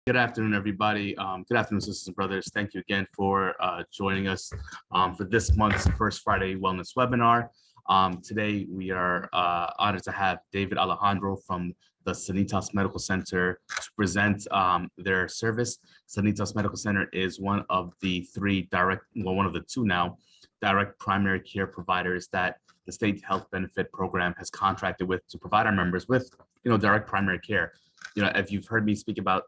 Good afternoon, everybody. Good afternoon, sisters and brothers. Thank you again for joining us for this month's First Friday Wellness webinar. Today, we are honored to have David Alejandro from the Sanitas Medical Center to present their service. Sanitas Medical Center is one of the one of the two now, direct primary care providers that the state health benefit program has contracted with to provide our members with, direct primary care. If you've heard me speak about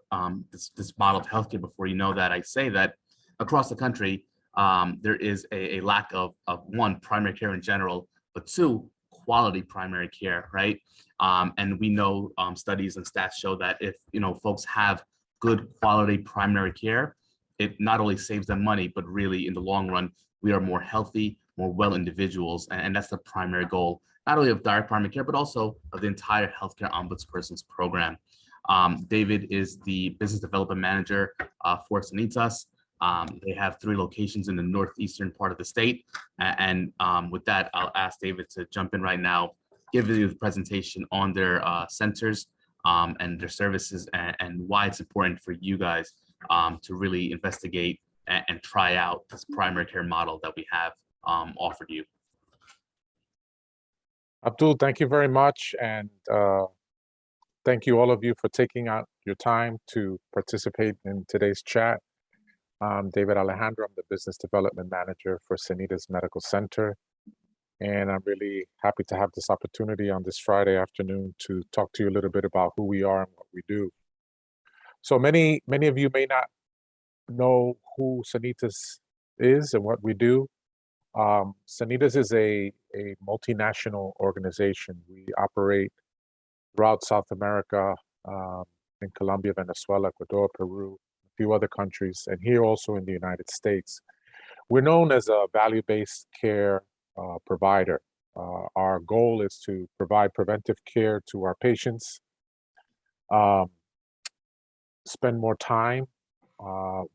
this model of healthcare before, you know that I say that across the country, there is a lack of one, primary care in general, but two, quality primary care, right? And we know studies and stats show that if folks have good quality primary care, it not only saves them money, but really in the long run, we are more healthy, more well individuals, and that's the primary goal, not only of direct primary care, but also of the entire healthcare ombudsperson's program. David is the business development manager for Sanitas. They have 3 locations in the northeastern part of the state. And with that, I'll ask David to jump in right now, give you the presentation on their centers and their services and why it's important for you guys to really investigate and try out this primary care model that we have offered you. Abdul, thank you very much. And thank you, all of you, for taking out your time to participate in today's chat. I'm David Alejandro. I'm the Business Development Manager for Sanitas Medical Center. And I'm really happy to have this opportunity on this Friday afternoon to talk to you a little bit about who we are and what we do. So many of you may not know who Sanitas is and what we do. Sanitas is a multinational organization. We operate throughout South America, in Colombia, Venezuela, Ecuador, Peru, a few other countries, and here also in the United States. We're known as a value-based care provider. Our goal is to provide preventive care to our patients, spend more time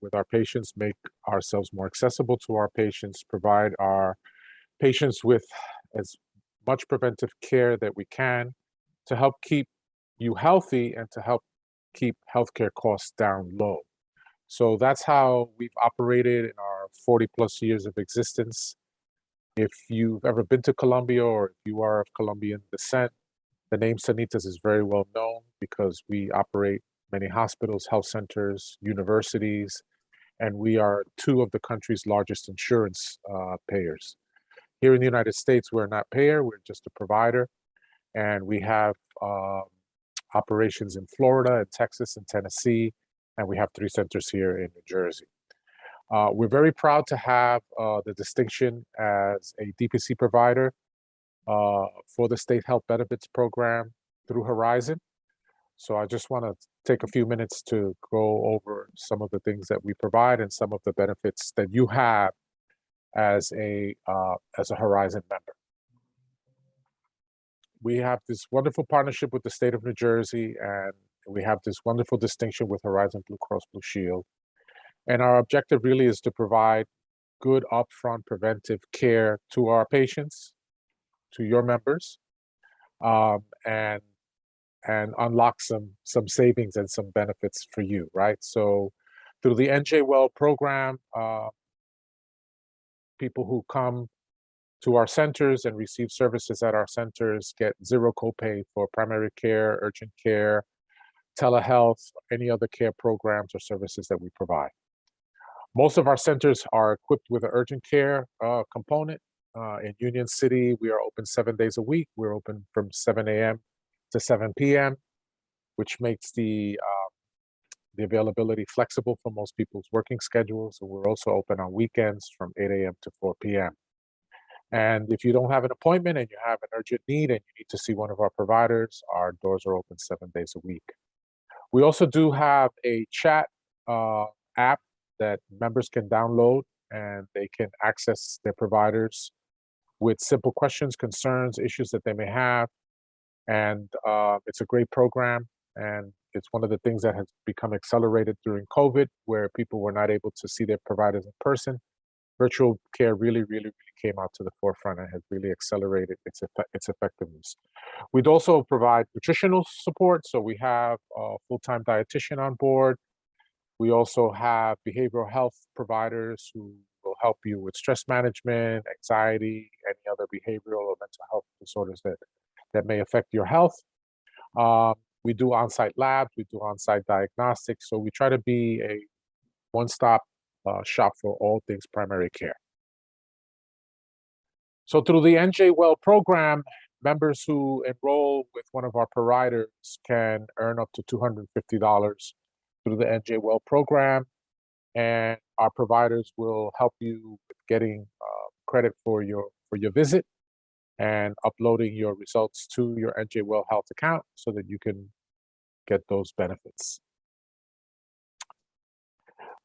with our patients, make ourselves more accessible to our patients, provide our patients with as much preventive care that we can to help keep you healthy and to help keep healthcare costs down low. So that's how we've operated in our 40 plus years of existence. If you've ever been to Colombia or if you are of Colombian descent, the name Sanitas is very well known because we operate many hospitals, health centers, universities, and we are 2 of the country's largest insurance payers. Here in the United States, we're not payer, we're just a provider. And we have operations in Florida, and Texas, and Tennessee, and we have 3 centers here in New Jersey. We're very proud to have the distinction as a DPC provider for the State Health Benefits Program through Horizon. So I just want to take a few minutes to go over some of the things that we provide and some of the benefits that you have as a Horizon member. We have this wonderful partnership with the state of New Jersey, and we have this wonderful distinction with Horizon Blue Cross Blue Shield. And our objective really is to provide good upfront preventive care to our patients, to your members, and unlock some savings and some benefits for you, right? So through the NJ Well program, people who come to our centers and receive services at our centers get 0 copay for primary care, urgent care, telehealth, any other care programs or services that we provide. Most of our centers are equipped with an urgent care component. In Union City, we are open 7 days a week. We're open from 7 a.m. to 7 p.m., which makes the availability flexible for most people's working schedules. And we're also open on weekends from 8 a.m. to 4 p.m. And if you don't have an appointment and you have an urgent need and you need to see one of our providers, our doors are open 7 days a week. We also do have a chat app that members can download, and they can access their providers with simple questions, concerns, issues that they may have. And it's a great program. And it's one of the things that has become accelerated during COVID, where people were not able to see their providers in person. Virtual care really came out to the forefront and has really accelerated its effectiveness. We'd also provide nutritional support. So we have a full-time dietitian on board We also have behavioral health providers who will help you with stress management, anxiety, any other behavioral or mental health disorders that may affect your health. We do on-site labs, we do on-site diagnostics. So we try to be a one-stop shop for all things primary care. So through the NJ Well program, members who enroll with one of our providers can earn up to $250 through the NJ Well program. And our providers will help you with getting credit for your visit and uploading your results to your NJ Well Health account so that you can get those benefits.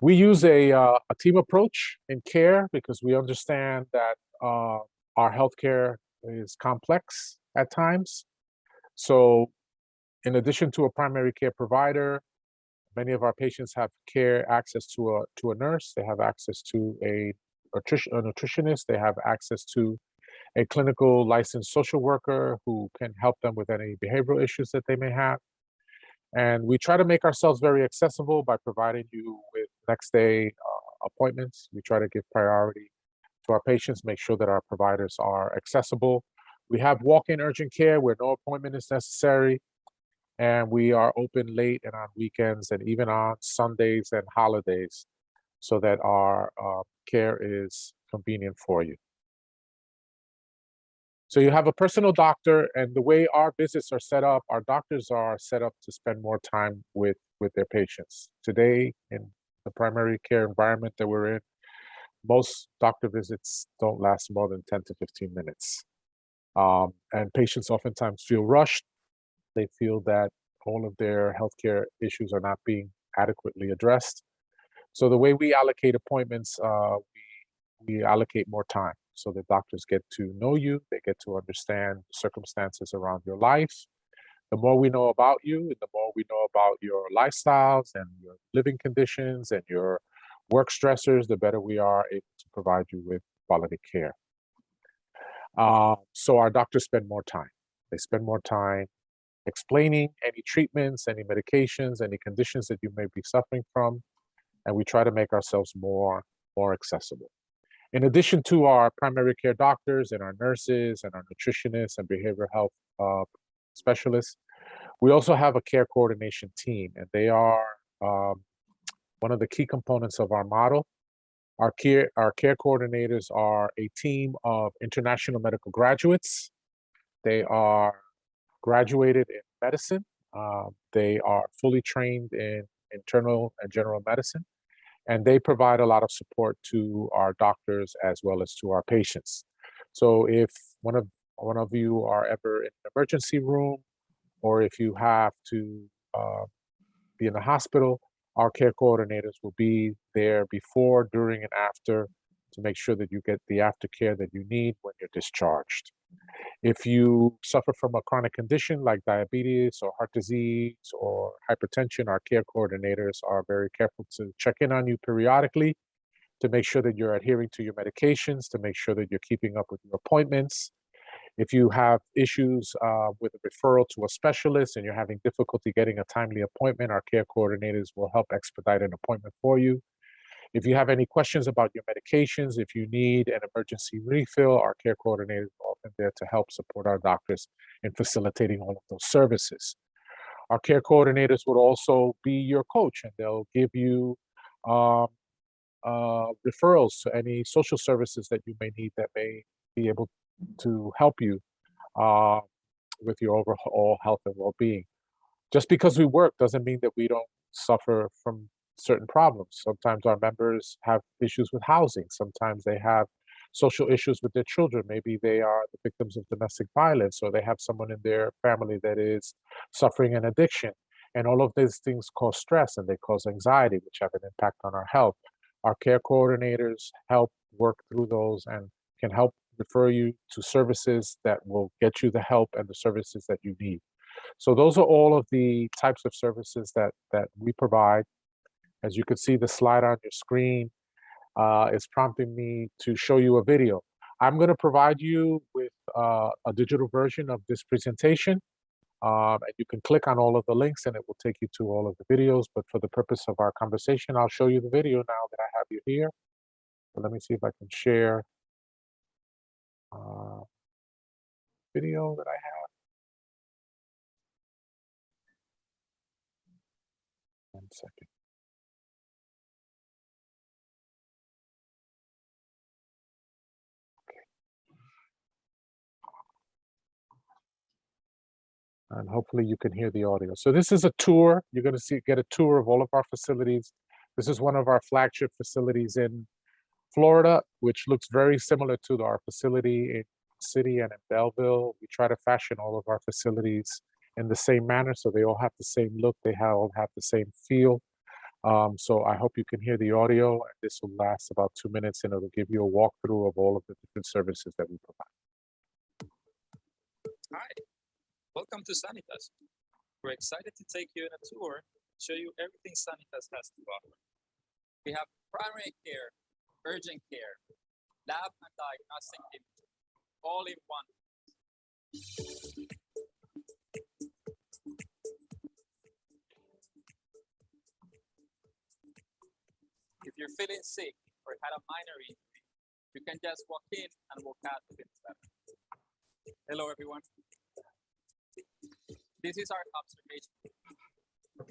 We use a team approach in care because we understand that our healthcare is complex at times. So in addition to a primary care provider, many of our patients have access to a nurse, they have access to a nutritionist, they have access to a clinical licensed social worker who can help them with any behavioral issues that they may have. And we try to make ourselves very accessible by providing you with next day appointments. We try to give priority to our patients, make sure that our providers are accessible. We have walk-in urgent care where no appointment is necessary. And we are open late and on weekends and even on Sundays and holidays so that our care is convenient for you. So you have a personal doctor, and the way our visits are set up, our doctors are set up to spend more time with their patients. Today, in the primary care environment that we're in, most doctor visits don't last more than 10 to 15 minutes. And patients oftentimes feel rushed. They feel that all of their healthcare issues are not being adequately addressed. So the way we allocate appointments, we allocate more time so that doctors get to know you, they get to understand the circumstances around your life. The more we know about you, and the more we know about your lifestyles and your living conditions and your work stressors, the better we are able to provide you with quality care. So our doctors spend more time. They spend more time explaining any treatments, any medications, any conditions that you may be suffering from, and we try to make ourselves more accessible. In addition to our primary care doctors and our nurses and our nutritionists and behavioral health specialists, we also have a care coordination team, and they are one of the key components of our model. Our care coordinators are a team of international medical graduates. They are graduated in medicine. They are fully trained in internal and general medicine, and they provide a lot of support to our doctors as well as to our patients. So if one of you are ever in an emergency room, or if you have to be in the hospital, our care coordinators will be there before, during, and after to make sure that you get the aftercare that you need when you're discharged. If you suffer from a chronic condition like diabetes or heart disease or hypertension, our care coordinators are very careful to check in on you periodically to make sure that you're adhering to your medications, to make sure that you're keeping up with your appointments. If you have issues with a referral to a specialist and you're having difficulty getting a timely appointment, our care coordinators will help expedite an appointment for you. If you have any questions about your medications, if you need an emergency refill, our care coordinators are often there to help support our doctors in facilitating all of those services. Our care coordinators would also be your coach, and they'll give you referrals to any social services that you may need that may be able to help you with your overall health and well-being. Just because we work doesn't mean that we don't suffer from certain problems. Sometimes our members have issues with housing. Sometimes they have social issues with their children. Maybe they are the victims of domestic violence, or they have someone in their family that is suffering an addiction. And all of these things cause stress and they cause anxiety, which have an impact on our health. Our care coordinators help work through those and can help refer you to services that will get you the help and the services that you need. So those are all of the types of services that we provide. As you can see, the slide on your screen is prompting me to show you a video. I'm going to provide you with a digital version of this presentation. And you can click on all of the links and it will take you to all of the videos. But for the purpose of our conversation, I'll show you the video now that I have you here. So let me see if I can share video that I have. 1 second. And hopefully you can hear the audio. So this is a tour. You're going to get a tour of all of our facilities. This is one of our flagship facilities in Florida, which looks very similar to our facility in City and in Belleville. We try to fashion all of our facilities in the same manner, so they all have the same look. They all have the same feel. So I hope you can hear the audio. And this will last about 2 minutes, and it'll give you a walkthrough of all of the different services that we provide. Hi, welcome to Sanitas. We're excited to take you on a tour, show you everything Sanitas has to offer. We have primary care, urgent care, lab and diagnostic imaging, all in one. If you're feeling sick or had a minor injury, you can just walk in and walk out within 7. Hello, everyone. This is our observation.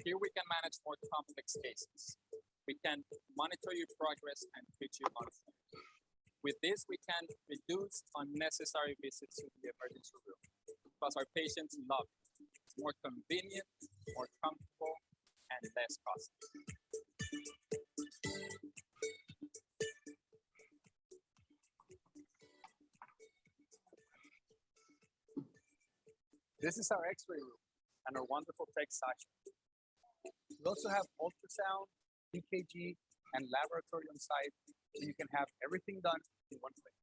Here we can manage more complex cases. We can monitor your progress and treat you on time. With this, we can reduce unnecessary visits to the emergency room because our patients love it. It's more convenient, more comfortable, and less costly. This is our X-ray room and our wonderful tech section. We also have ultrasound, EKG, and laboratory on site, so you can have everything done in one place.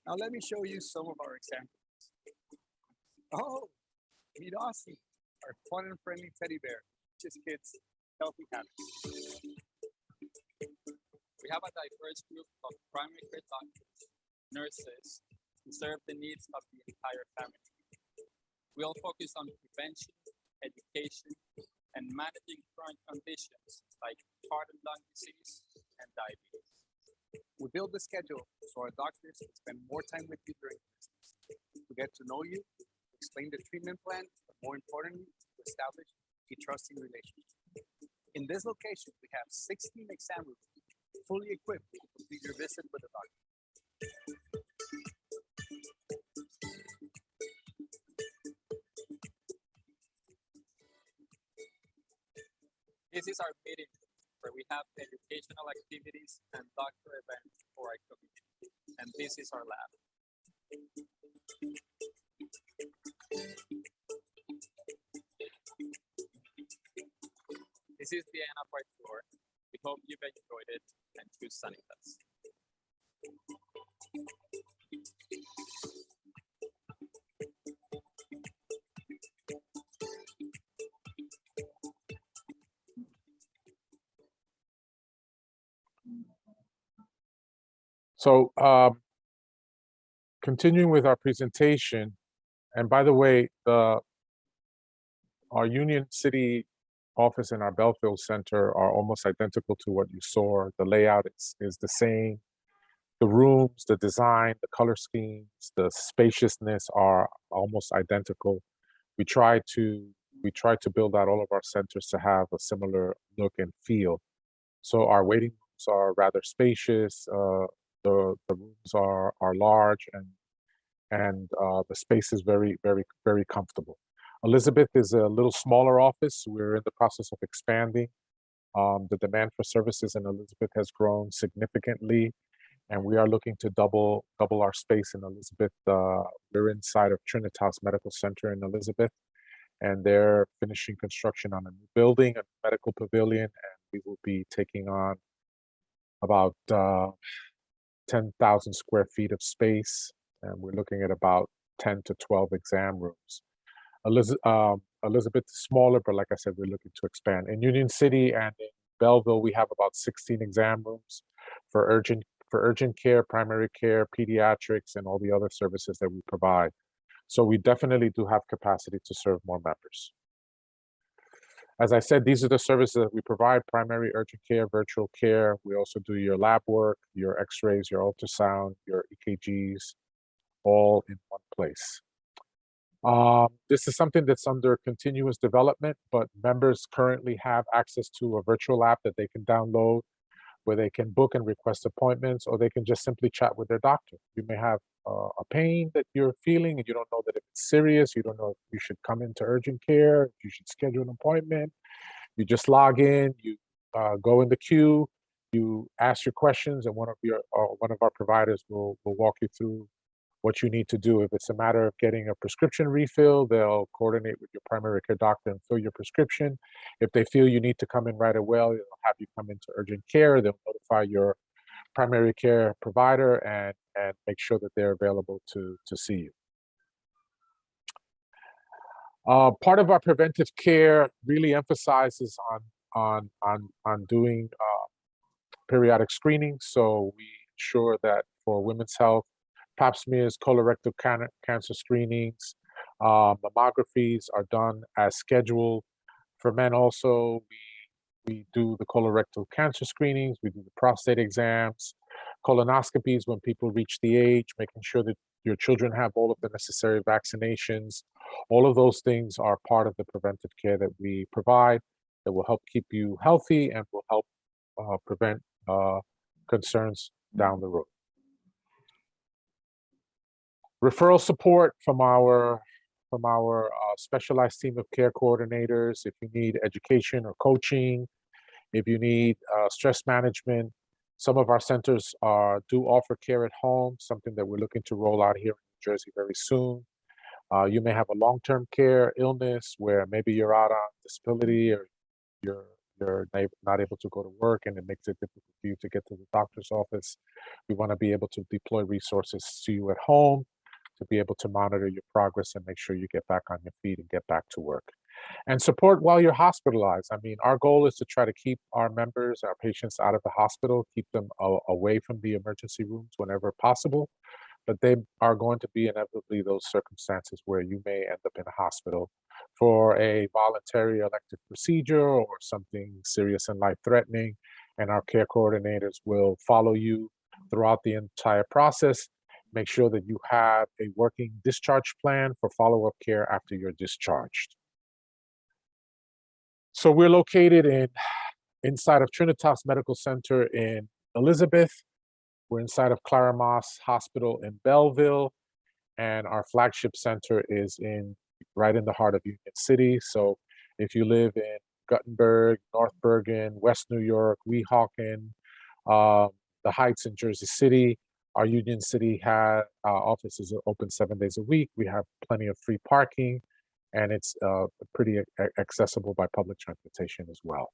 Now let me show you some of our examples. Oh, meet Aussie, our fun and friendly teddy bear, just kids, healthy habits. We have a diverse group of primary care doctors, nurses, to serve the needs of the entire family. We all focus on prevention, education, and managing chronic conditions like heart and lung disease and diabetes. We build the schedule so our doctors can spend more time with you during business, to get to know you, explain the treatment plan, but more importantly, to establish a trusting relationship. In this location, we have 16 exam rooms fully equipped to complete your visit with the doctor. This is our meeting room, where we have educational activities and doctor events for our community. And this is our lab. This is the end of our tour. We hope you've enjoyed it and choose Sanitas. So continuing with our presentation, and by the way, our Union City office and our Belfield Center are almost identical to what you saw. The layout is the same. The rooms, the design, the color schemes, the spaciousness are almost identical. We try to build out all of our centers to have a similar look and feel. So our waiting rooms are rather spacious. The rooms are large, and the space is very, very, very comfortable. Elizabeth is a little smaller office. We're in the process of expanding. The demand for services in Elizabeth has grown significantly, and we are looking to double our space in Elizabeth. We're inside of Sanitas Medical Center in Elizabeth, and they're finishing construction on a new building, a medical pavilion, and we will be taking on about 10,000 square feet of space, and we're looking at about 10 to 12 exam rooms. Elizabeth is smaller, but like I said, we're looking to expand. In Union City and in Belleville, we have about 16 exam rooms for urgent care, primary care, pediatrics, and all the other services that we provide. So we definitely do have capacity to serve more members. As I said, these are the services that we provide: primary urgent care, virtual care. We also do your lab work, your x-rays, your ultrasound, your EKGs, all in one place. This is something that's under continuous development, but members currently have access to a virtual app that they can download, where they can book and request appointments, or they can just simply chat with their doctor. You may have a pain that you're feeling and you don't know that if it's serious. You don't know if you should come into urgent care, if you should schedule an appointment. You just log in, you go in the queue, you ask your questions, and one of our providers will walk you through what you need to do. If it's a matter of getting a prescription refill, they'll coordinate with your primary care doctor and fill your prescription. If they feel you need to come in right away, they'll have you come into urgent care. They'll notify your primary care provider and make sure that they're available to see you. Part of our preventive care really emphasizes on doing periodic screening. So we ensure that for women's health, pap smears, colorectal cancer screenings, mammographies are done as scheduled. For men also, we do the colorectal cancer screenings, we do the prostate exams, colonoscopies when people reach the age, making sure that your children have all of the necessary vaccinations. All of those things are part of the preventive care that we provide that will help keep you healthy and will help prevent concerns down the road. Referral support from our specialized team of care coordinators. If you need education or coaching, if you need stress management, some of our centers do offer care at home, something that we're looking to roll out here in New Jersey very soon. You may have a long-term care illness where maybe you're out on disability or you're not able to go to work and it makes it difficult for you to get to the doctor's office. We want to be able to deploy resources to you at home to be able to monitor your progress and make sure you get back on your feet and get back to work. And support while you're hospitalized. I mean, our goal is to try to keep our members, our patients out of the hospital, keep them away from the emergency rooms whenever possible. But they are going to be inevitably those circumstances where you may end up in a hospital for a voluntary elective procedure or something serious and life-threatening. And our care coordinators will follow you throughout the entire process, make sure that you have a working discharge plan for follow-up care after you're discharged. So we're located inside of Sanitas Medical Center in Elizabeth. We're inside of Clara Moss Hospital in Belleville, and our flagship center is right in the heart of Union City. So if you live in Guttenberg, North Bergen, West New York, Weehawken, the Heights in Jersey City, our Union City offices are open 7 days a week. We have plenty of free parking, and it's pretty accessible by public transportation as well.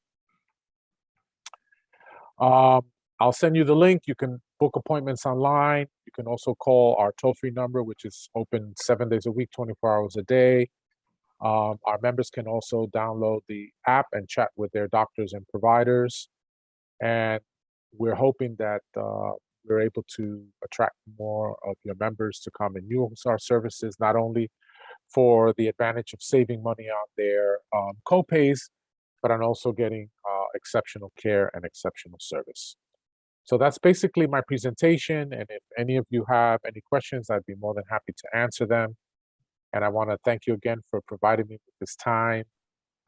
I'll send you the link. You can book appointments online. You can also call our toll-free number, which is open 7 days a week, 24 hours a day. Our members can also download the app and chat with their doctors and providers. And we're hoping that we're able to attract more of your members to come and use our services, not only for the advantage of saving money on their co-pays, but on also getting exceptional care and exceptional service. So that's basically my presentation. And if any of you have any questions, I'd be more than happy to answer them. And I want to thank you again for providing me with this time.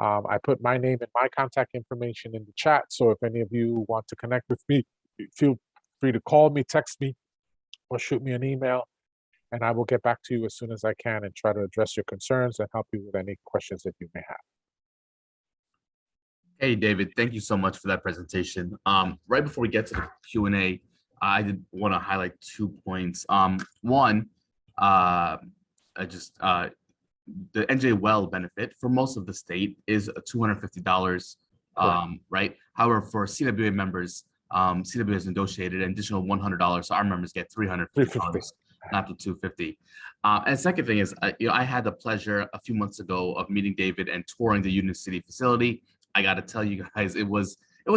I put my name and my contact information in the chat. So if any of you want to connect with me, feel free to call me, text me, or shoot me an email. And I will get back to you as soon as I can and try to address your concerns and help you with any questions that you may have. Hey, David, thank you so much for that presentation. Right before we get to the Q&A, I did want to highlight 2 points. One, the NJ Well benefit for most of the state is $250, right? However, for CWA members, CWA has negotiated an additional $100, so our members get $350, not the $250. And the second thing is, I had the pleasure a few months ago of meeting David and touring the Union City facility. I got to tell you guys, it was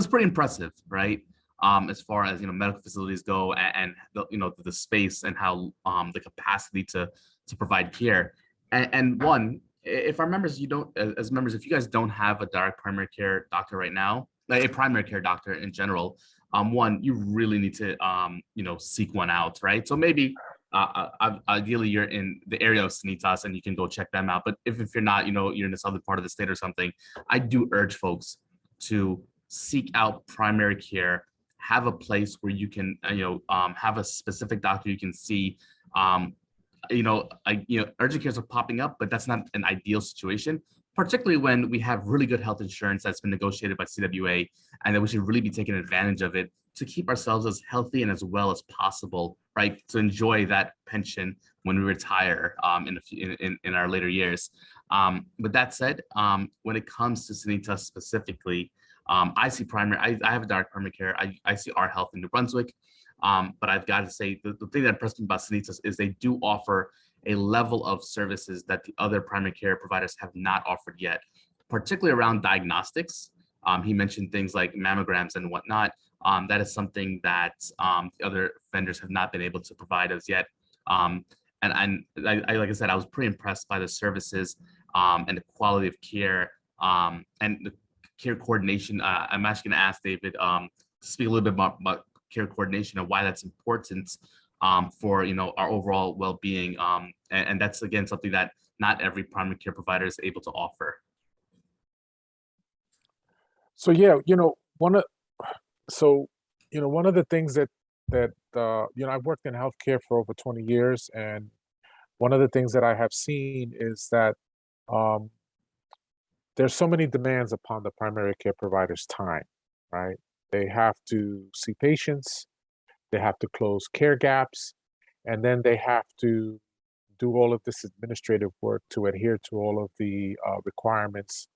pretty impressive, right? as far as medical facilities go, and the space and how the capacity to provide care. And one, if our members, as members, if you guys don't have a direct primary care doctor right now, like a primary care doctor in general, one, you really need to seek one out, right? So maybe ideally you're in the area of Sanitas and you can go check them out. But if you're not, you're in this other part of the state or something, I do urge folks to seek out primary care, have a place where you can, have a specific doctor you can see. Urgent cares are popping up, but that's not an ideal situation, particularly when we have really good health insurance that's been negotiated by CWA, and that we should really be taking advantage of it to keep ourselves as healthy and as well as possible, right? To enjoy that pension when we retire in our later years. With that said, when it comes to Sanitas specifically, I see primary, I have a direct primary care. I see Our Health in New Brunswick. But I've got to say, the thing that impressed me about Sanitas is they do offer a level of services that the other primary care providers have not offered yet, particularly around diagnostics. He mentioned things like mammograms and whatnot. That is something that the other vendors have not been able to provide us yet. And like I said, I was pretty impressed by the services and the quality of care and the care coordination. I'm actually going to ask David to speak a little bit about care coordination and why that's important for our overall well-being, and that's again something that not every primary care provider is able to offer. So yeah, one of the things that I've worked in healthcare for over 20 years, and one of the things that I have seen is that there's so many demands upon the primary care provider's time, right? They have to see patients, they have to close care gaps, and then they have to do all of this administrative work to adhere to all of the requirements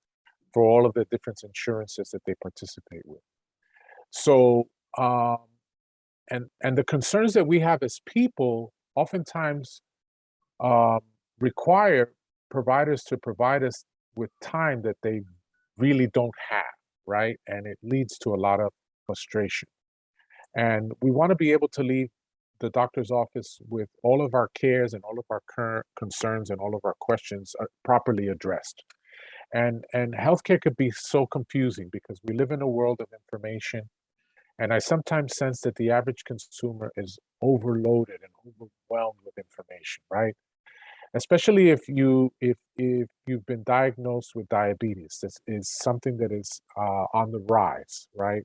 for all of the different insurances that they participate with. So, and the concerns that we have as people oftentimes require providers to provide us with time that they really don't have, right? And it leads to a lot of frustration. And we want to be able to leave the doctor's office with all of our cares and all of our current concerns and all of our questions properly addressed. And healthcare could be so confusing because we live in a world of information. And I sometimes sense that the average consumer is overloaded and overwhelmed with information, right? Especially if you've been diagnosed with diabetes. This is something that is on the rise, right?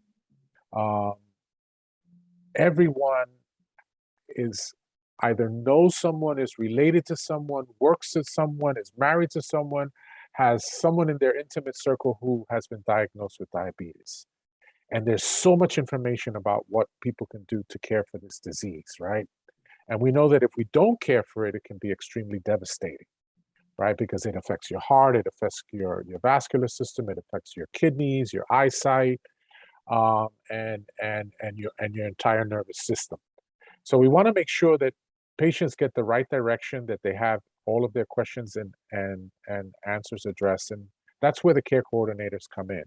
Everyone is either knows someone, is related to someone, works with someone, is married to someone, has someone in their intimate circle who has been diagnosed with diabetes. And there's so much information about what people can do to care for this disease, right? And we know that if we don't care for it, it can be extremely devastating, right? Because it affects your heart, it affects your vascular system, it affects your kidneys, your eyesight, and your entire nervous system. So we want to make sure that patients get the right direction, that they have all of their questions and answers addressed. And that's where the care coordinators come in,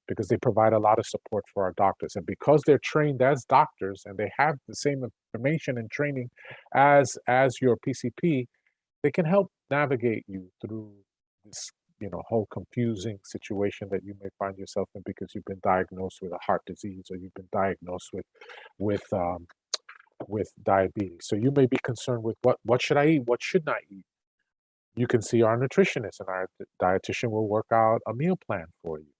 because they provide a lot of support for our doctors. And because they're trained as doctors and they have the same information and training as your PCP, they can help navigate you through this whole confusing situation that you may find yourself in because you've been diagnosed with a heart disease or you've been diagnosed with diabetes. So you may be concerned with what should I eat, what shouldn't I eat. You can see our nutritionist, and our dietitian will work out a meal plan for you.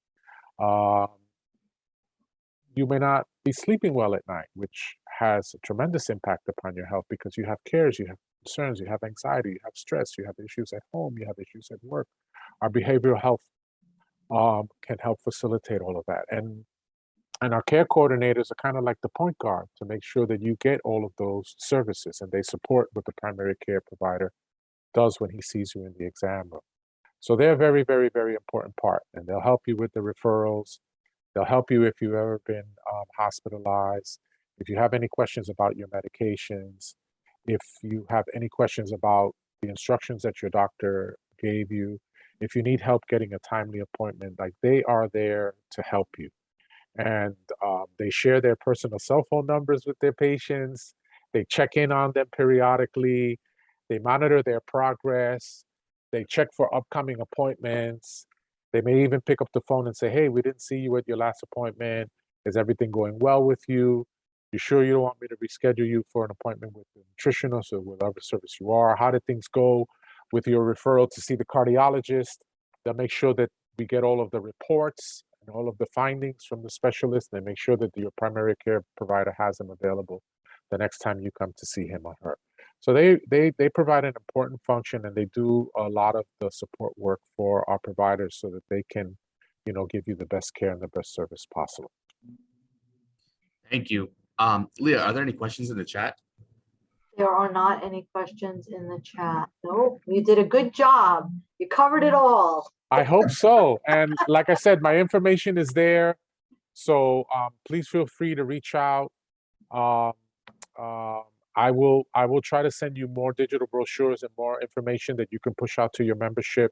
You may not be sleeping well at night, which has a tremendous impact upon your health because you have cares, you have concerns, you have anxiety, you have stress, you have issues at home, you have issues at work. Our behavioral health can help facilitate all of that. And our care coordinators are kind of like the point guard to make sure that you get all of those services, and they support what the primary care provider does when he sees you in the exam room. So they're a very, very, very important part, and they'll help you with the referrals. They'll help you if you've ever been hospitalized, if you have any questions about your medications, if you have any questions about the instructions that your doctor gave you, if you need help getting a timely appointment, like they are there to help you. and they share their personal cell phone numbers with their patients. They check in on them periodically. They monitor their progress. They check for upcoming appointments. They may even pick up the phone and say, hey, we didn't see you at your last appointment. Is everything going well with you? You sure you don't want me to reschedule you for an appointment with the nutritionist or whatever service you are? How did things go with your referral to see the cardiologist? They'll make sure that we get all of the reports and all of the findings from the specialist. They make sure that your primary care provider has them available the next time you come to see him or her. So they provide an important function, and they do a lot of the support work for our providers so that they can, give you the best care and the best service possible. Thank you. Leah, are there any questions in the chat? There are not any questions in the chat. No, you did a good job. You covered it all. I hope so. And like I said, my information is there. So please feel free to reach out. I will try to send you more digital brochures and more information that you can push out to your membership.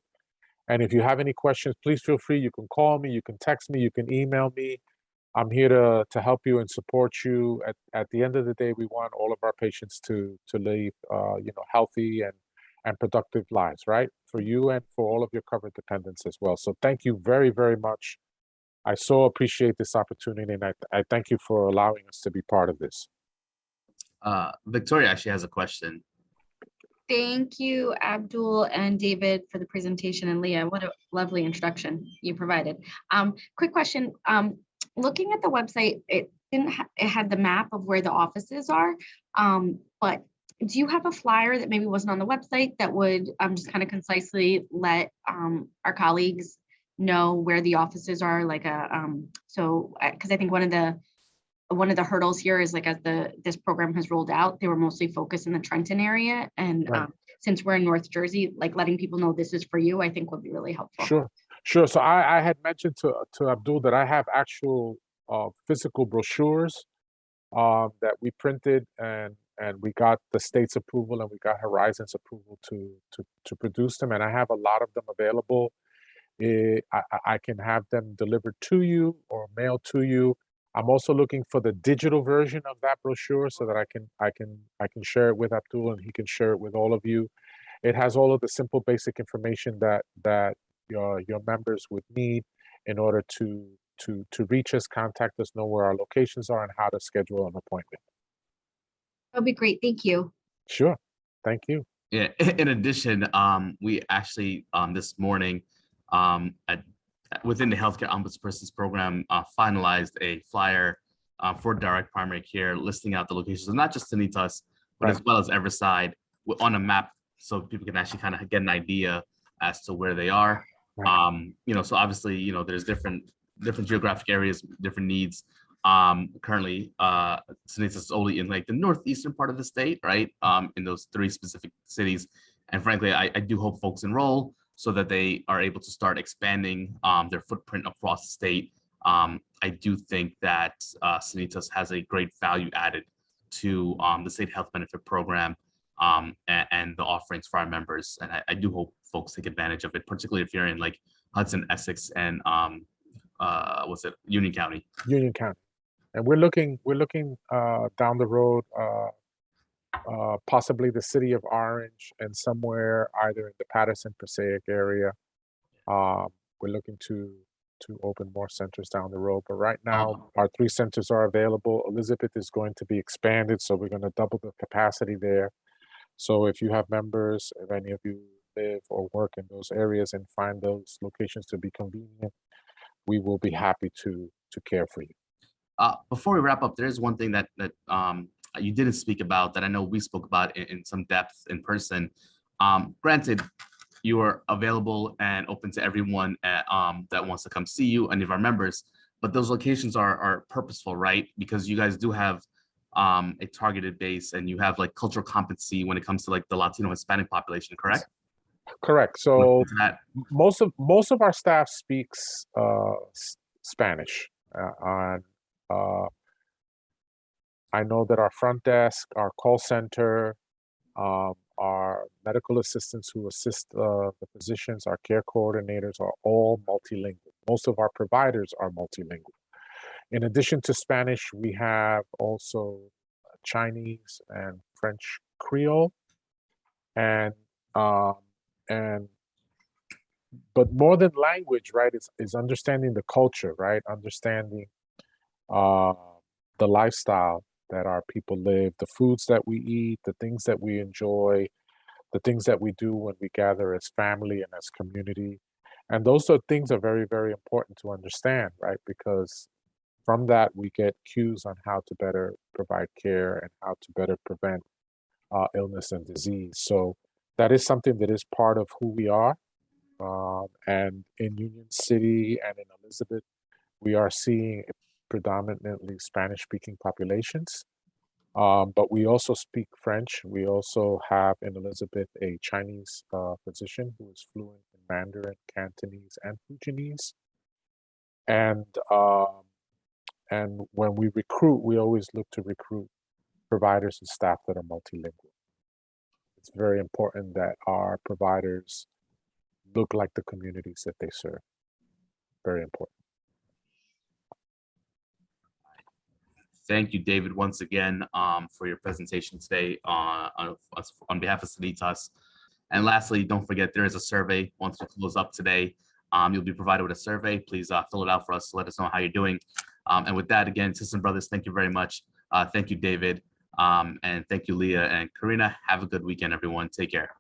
And if you have any questions, please feel free. You can call me, you can text me, you can email me. I'm here to help you and support you. At the end of the day, we want all of our patients to live healthy and productive lives, right? For you and for all of your covered dependents as well. So thank you very, very much. I so appreciate this opportunity, and I thank you for allowing us to be part of this. Victoria actually has a question. Thank you, Abdul and David, for the presentation, and Leah, what a lovely introduction you provided. Quick question. Looking at the website, it had the map of where the offices are, but do you have a flyer that maybe wasn't on the website that would just kind of concisely let our colleagues know where the offices are? Like because I think one of the hurdles here is, like, as this program has rolled out, they were mostly focused in the Trenton area, and right. Since we're in North Jersey, like, letting people know this is for you, I think would be really helpful. Sure. So I had mentioned to Abdul that I have actual physical brochures that we printed, and we got the state's approval, and we got Horizon's approval to produce them, and I have a lot of them available. I can have them delivered to you or mailed to you. I'm also looking for the digital version of that brochure so that I can share it with Abdul, and he can share it with all of you. It has all of the simple basic information that your members would need in order to reach us, contact us, know where our locations are, and how to schedule an appointment. That'd be great. Thank you. Sure. Thank you. Yeah. In addition, we actually this morning within the Healthcare Ombudsperson's program finalized a flyer for direct primary care, listing out the locations of not just Sanitas, but as well as Everside on a map, so people can actually kind of get an idea as to where they are. Right. So obviously, there's different geographic areas, different needs. Currently, Sanitas is only in, like, the northeastern part of the state, right? In those 3 specific cities. And frankly, I do hope folks enroll so that they are able to start expanding their footprint across the state. I do think that Sanitas has a great value added to the state health benefit program and the offerings for our members. And I do hope folks take advantage of it, particularly if you're in, like, Hudson, Essex, and Union County. Union County. And we're looking down the road, possibly the city of Orange, and somewhere either in the Patterson Passaic area. We're looking to open more centers down the road, but right now our 3 centers are available. Elizabeth is going to be expanded, so we're going to double the capacity there. So if you have members, if any of you live or work in those areas and find those locations to be convenient, we will be happy to care for you. Before we wrap up, there is one thing that you didn't speak about that I know we spoke about in some depth in person. Granted, you are available and open to everyone that wants to come see you, any of our members, but those locations are purposeful, right? Because you guys do have a targeted base, and you have, like, cultural competency when it comes to, like, the Latino Hispanic population, correct? Correct. So most of our staff speaks Spanish. I know that our front desk, our call center, our medical assistants who assist the physicians, our care coordinators are all multilingual. Most of our providers are multilingual. In addition to Spanish, we have also Chinese and French Creole, and but more than language, right, is understanding the culture, right, understanding the lifestyle that our people live, the foods that we eat, the things that we enjoy, the things that we do when we gather as family and as community. And those are things are very, very important to understand, right? Because from that, we get cues on how to better provide care and how to better prevent illness and disease. So that is something that is part of who we are. And in Union City and in Elizabeth, we are seeing predominantly Spanish-speaking populations. But we also speak French. We also have in Elizabeth a Chinese physician who is fluent in Mandarin, Cantonese, and Fujianese. And when we recruit, we always look to recruit providers and staff that are multilingual. It's very important that our providers look like the communities that they serve. Very important. Thank you, David, once again for your presentation today on behalf of Sanitas. And lastly, don't forget there is a survey once we close up today. You'll be provided with a survey. Please fill it out for us. Let us know how you're doing. And with that, again, sisters and brothers, thank you very much. Thank you, David. And thank you, Leah and Karina. Have a good weekend, everyone. Take care.